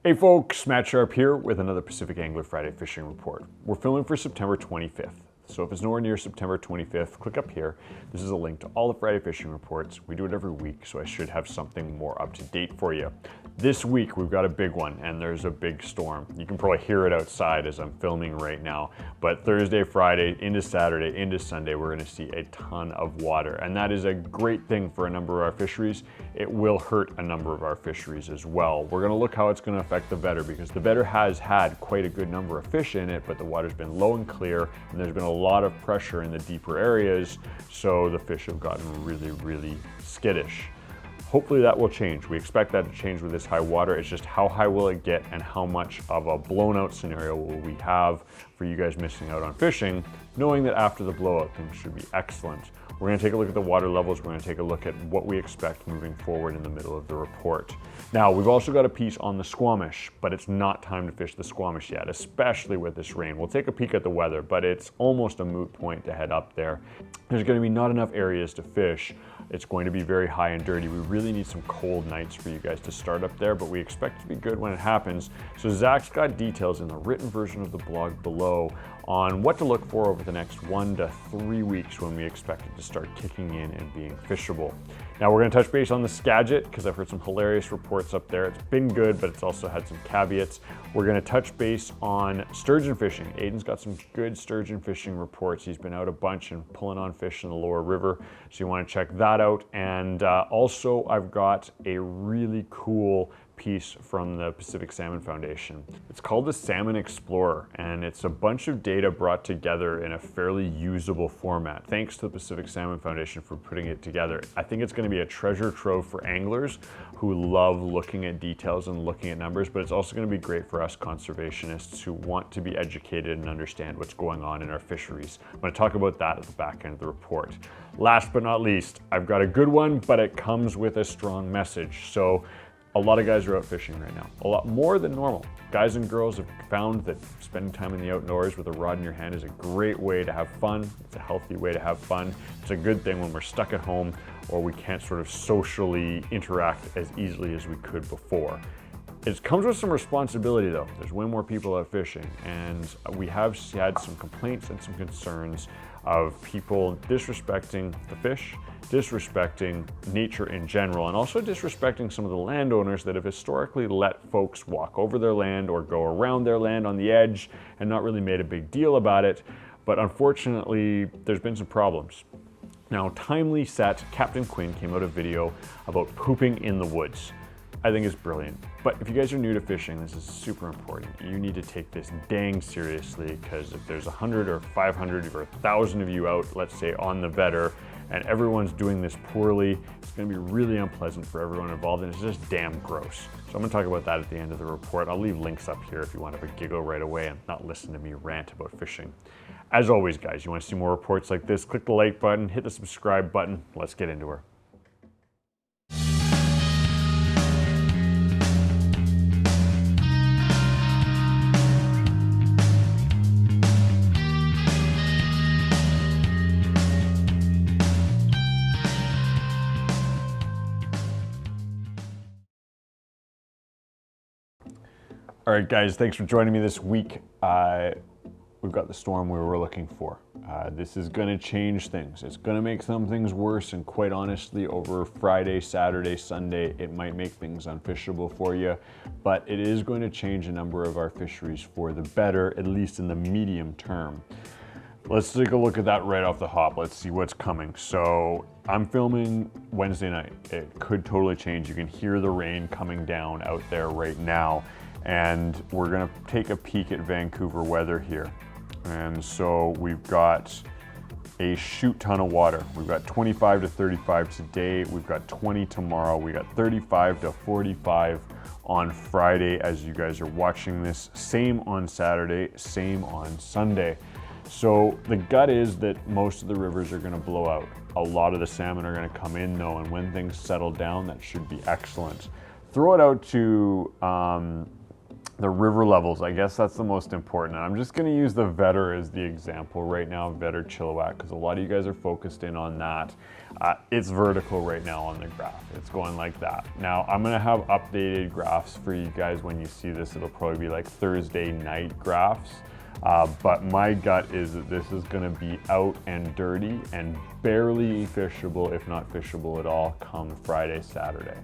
Hey folks, Matt Sharp here with another Pacific Angler Friday Fishing Report. We're filming for September 25th. So if it's nowhere near September 25th, click up here. This is a link to all the Friday fishing reports. We do it every week, so I should have something more up to date for you. This week, we've got a big one, and there's a big storm. You can probably hear it outside as I'm filming right now, but Thursday, Friday, into Saturday, into Sunday, we're gonna see a ton of water, and that is a great thing for a number of our fisheries. It will hurt a number of our fisheries as well. We're gonna look how it's gonna affect the Vedder, because the Vedder has had quite a good number of fish in it, but the water's been low and clear, and there's been a lot of pressure in the deeper areas, so the fish have gotten really skittish. Hopefully that will change. We expect that to change with this high water. It's just how high will it get and how much of a blown out scenario will we have for you guys missing out on fishing, knowing that after the blowout things should be excellent. We're gonna take a look at the water levels. We're gonna take a look at what we expect moving forward in the middle of the report. Now, we've also got a piece on the Squamish, but it's not time to fish the Squamish yet, especially with this rain. We'll take a peek at the weather, but it's almost a moot point to head up there. There's gonna be not enough areas to fish. It's going to be very high and dirty. We really need some cold nights for you guys to start up there, but we expect to be good when it happens. So Zach's got details in the written version of the blog below on what to look for over the next 1 to 3 weeks when we expect it to start kicking in and being fishable. Now we're gonna touch base on the Skagit because I've heard some hilarious reports up there. It's been good, but it's also had some caveats. We're gonna touch base on sturgeon fishing. Aiden's got some good sturgeon fishing reports. He's been out a bunch and pulling on fish in the lower river, so you wanna check that out. And also I've got a really cool piece from the Pacific Salmon Foundation. It's called the Salmon Explorer, and it's a bunch of data brought together in a fairly usable format. Thanks to the Pacific Salmon Foundation for putting it together. I think it's going to be a treasure trove for anglers who love looking at details and looking at numbers, but it's also going to be great for us conservationists who want to be educated and understand what's going on in our fisheries. I'm going to talk about that at the back end of the report. Last but not least, I've got a good one, but it comes with a strong message. So a lot of guys are out fishing right now, a lot more than normal. Guys and girls have found that spending time in the outdoors with a rod in your hand is a great way to have fun. It's a healthy way to have fun. It's a good thing when we're stuck at home or we can't sort of socially interact as easily as we could before. It comes with some responsibility though. There's way more people out fishing, and we have had some complaints and some concerns of people disrespecting the fish, disrespecting nature in general, and also disrespecting some of the landowners that have historically let folks walk over their land or go around their land on the edge and not really made a big deal about it. But unfortunately, there's been some problems. Now, timely set, Captain Quinn came out a video about pooping in the woods. I think it's brilliant. But if you guys are new to fishing, this is super important. You need to take this dang seriously, because if there's 100 or 500 or 1,000 of you out, let's say on the Vedder, and everyone's doing this poorly, it's gonna be really unpleasant for everyone involved, and it's just damn gross. So I'm gonna talk about that at the end of the report. I'll leave links up here if you want to have a giggle right away and not listen to me rant about fishing. As always, guys, you wanna see more reports like this, click the like button, hit the subscribe button. Let's get into her. All right, guys, thanks for joining me this week. We've got the storm we were looking for. This is gonna change things. It's gonna make some things worse, and quite honestly, over Friday, Saturday, Sunday, it might make things unfishable for you, but it is going to change a number of our fisheries for the better, at least in the medium term. Let's take a look at that right off the hop. Let's see what's coming. So I'm filming Wednesday night. It could totally change. You can hear the rain coming down out there right now. And we're gonna take a peek at Vancouver weather here. And so we've got a shoot ton of water. We've got 25 to 35 today. We've got 20 tomorrow. We got 35 to 45 on Friday as you guys are watching this. Same on Saturday, same on Sunday. So the gut is that most of the rivers are gonna blow out. A lot of the salmon are gonna come in though, and when things settle down, that should be excellent. Throw it out to The river levels, I guess that's the most important. And I'm just gonna use the Vedder as the example right now, Vedder Chilliwack, because a lot of you guys are focused in on that. It's vertical right now on the graph. It's going like that. Now, I'm gonna have updated graphs for you guys when you see this. It'll probably be like Thursday night graphs. But my gut is that this is gonna be out and dirty and barely fishable, if not fishable at all, come Friday, Saturday.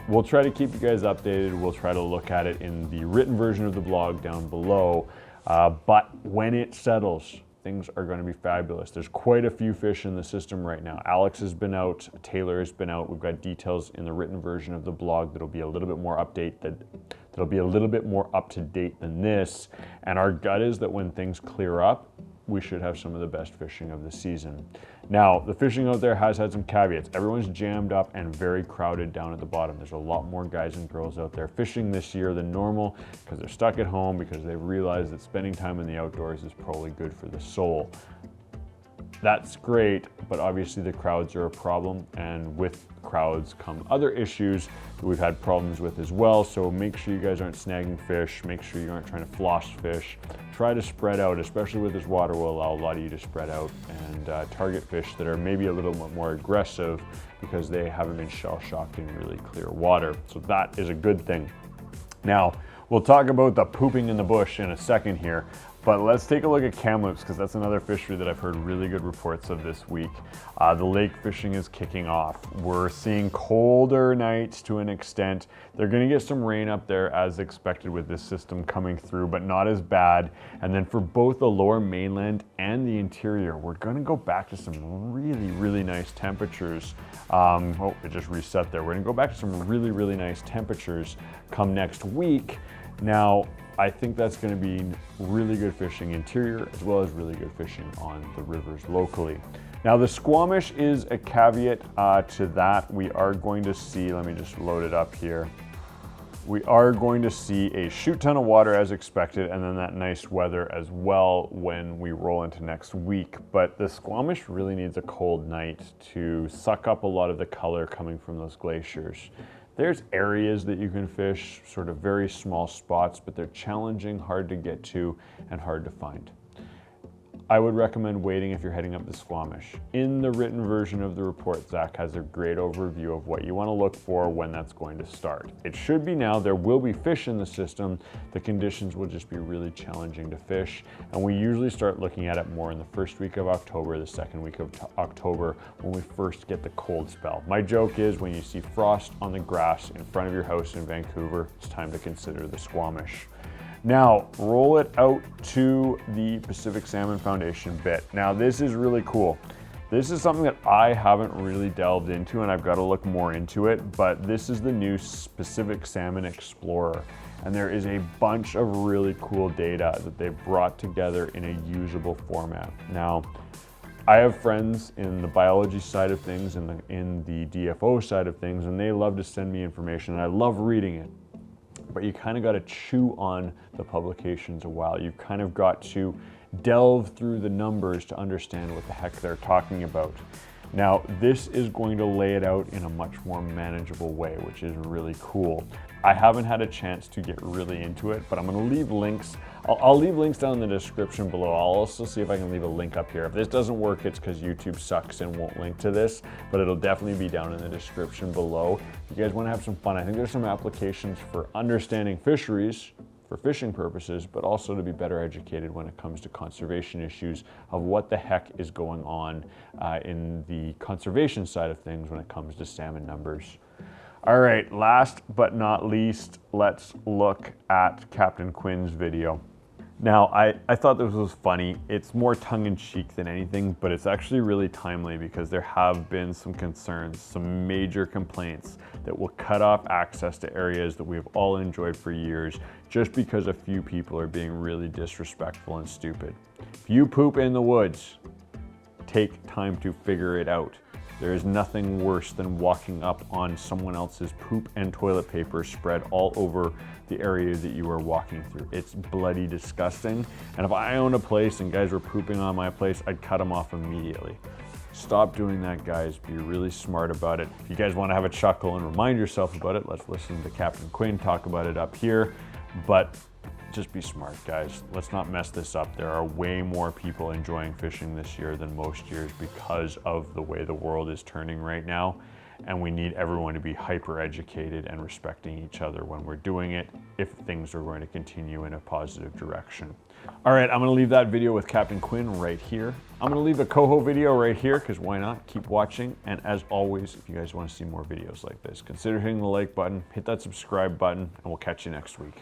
We'll try to keep you guys updated. We'll try to look at it in the written version of the blog down below. But when it settles, things are going to be fabulous. There's quite a few fish in the system right now. Alex has been out, Taylor has been out. We've got details in the written version of the blog that'll be a little bit more that'll be a little bit more up to date than this. And our gut is that when things clear up, we should have some of the best fishing of the season. Now, the fishing out there has had some caveats. Everyone's jammed up and very crowded down at the bottom. There's a lot more guys and girls out there fishing this year than normal because they're stuck at home, because they've realized that spending time in the outdoors is probably good for the soul. That's great, but obviously the crowds are a problem, and with crowds come other issues that we've had problems with as well. So make sure you guys aren't snagging fish, make sure you aren't trying to floss fish. Try to spread out, especially with this water will allow a lot of you to spread out and target fish that are maybe a little bit more aggressive because they haven't been shell-shocked in really clear water. So that is a good thing. Now, we'll talk about the pooping in the bush in a second here, but let's take a look at kamloops, because that's another fishery that I've heard really good reports of this week. The lake fishing is kicking off. We're seeing colder nights to an extent. They're gonna get some rain up there as expected with this system coming through, but not as bad. And then for both the lower mainland and the interior, we're gonna go back to some really, really nice temperatures. Oh, it just reset there. We're gonna go back to some really, really nice temperatures come next week. Now, I think that's going to be really good fishing interior as well as really good fishing on the rivers locally. Now, the Squamish is a caveat to that. We are going to see, let me just load it up here. We are going to see a shoot ton of water as expected, and then that nice weather as well when we roll into next week. But the Squamish really needs a cold night to suck up a lot of the color coming from those glaciers. There's areas that you can fish, sort of very small spots, but they're challenging, hard to get to, and hard to find. I would recommend waiting if you're heading up the Squamish. In the written version of the report, Zach has a great overview of what you want to look for when that's going to start. It should be now. There will be fish in the system. The conditions will just be really challenging to fish, and we usually start looking at it more in the first week of October, the second week of October, when we first get the cold spell. My joke is when you see frost on the grass in front of your house in Vancouver, it's time to consider the Squamish. Now, roll it out to the Pacific Salmon Foundation bit. Now, this is really cool. This is something that I haven't really delved into, and I've got to look more into it, but this is the new Pacific Salmon Explorer. And there is a bunch of really cool data that they've brought together in a usable format. Now, I have friends in the biology side of things and in the DFO side of things, and they love to send me information, and I love reading it. But you kind of got to chew on the publications a while. You've kind of got to delve through the numbers to understand what the heck they're talking about. Now, this is going to lay it out in a much more manageable way, which is really cool. I haven't had a chance to get really into it, but I'm going to leave links. I'll leave links down in the description below. I'll also see if I can leave a link up here. If this doesn't work, it's because YouTube sucks and won't link to this, but it'll definitely be down in the description below. If you guys want to have some fun, I think there's some applications for understanding fisheries for fishing purposes, but also to be better educated when it comes to conservation issues of what the heck is going on in the conservation side of things when it comes to salmon numbers. All right, last but not least, let's look at Captain Quinn's video. Now, I thought this was funny. It's more tongue-in-cheek than anything, but it's actually really timely because there have been some concerns, some major complaints that will cut off access to areas that we've all enjoyed for years just because a few people are being really disrespectful and stupid. If you poop in the woods, take time to figure it out. There is nothing worse than walking up on someone else's poop and toilet paper spread all over the area that you are walking through. It's bloody disgusting. And if I owned a place and guys were pooping on my place, I'd cut them off immediately. Stop doing that, guys. Be really smart about it. If you guys want to have a chuckle and remind yourself about it, let's listen to Captain Quinn talk about it up here. But just be smart, guys. Let's not mess this up. There are way more people enjoying fishing this year than most years because of the way the world is turning right now. And we need everyone to be hyper educated and respecting each other when we're doing it if things are going to continue in a positive direction. All right, I'm gonna leave that video with Captain Quinn right here. I'm gonna leave the coho video right here because why not? Keep watching. And as always, if you guys want to see more videos like this, consider hitting the like button, hit that subscribe button, and we'll catch you next week.